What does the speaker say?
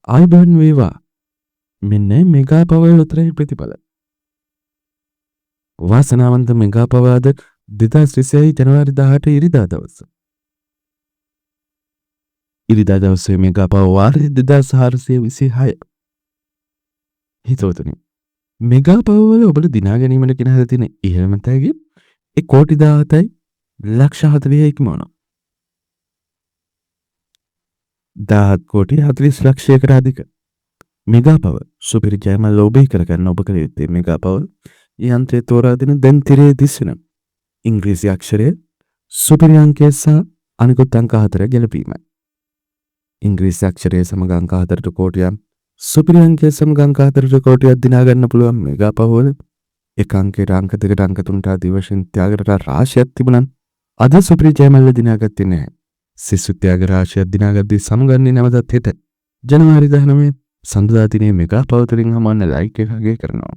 ආයිබන් වේවා. මෙන්න mega power උත්තරේ ප්‍රතිඵල. වාසනාවන්ත මෙගා පවර් 2026 ජනවාරි 18 ඉරිදා දවස. ඉරිදා දවසේ මෙගා පවර් වාරය 2426. හිතවතුනි. මෙගා පවර් වල ඔබට දිනා ගැනීමට ගෙන තියෙන ඉහළම තෑගි 1,17,000යි ලක්ෂ 40 ඉක්මවනවා. 10,40,00,000කට අධික මෙගා පවර් සුපිරි ජයම ලෝභී කරගන්න ඔබ කළ යුත්තේ මෙගා පවර් යන්ත්‍රය තෝරා දෙන දැන් තිරේ දිස්සන ඉංග්‍රීසි අක්ෂරය සුපිරි අංකය සහ අනිකුත් අංක 4 ගැලපීමයි. ඉංග්‍රීසි අක්ෂරය සමග අංක 4ට කෝටියක් සුපිරි අංකය සමග අංක 4ට කෝටියක් දිනා ගන්න පුළුවන් මෙගා පවර් එක අංකයට අංක 2ට අංක 3ට ආදී වශයෙන් ත්‍යාගයට රාශියක් තිබුණත් අද සුපිරි ජයමල්ල දිනාගත්තේ නැහැ. සිසු ත්‍යාග රාශියක් දිනාගද්දී සමගන්නේ නැවතත් හෙට ජනවාරි 19 සඳුදා දිනේ මෙගා පවර් වලින් හමන්න ලයික් එකක් කරනවා.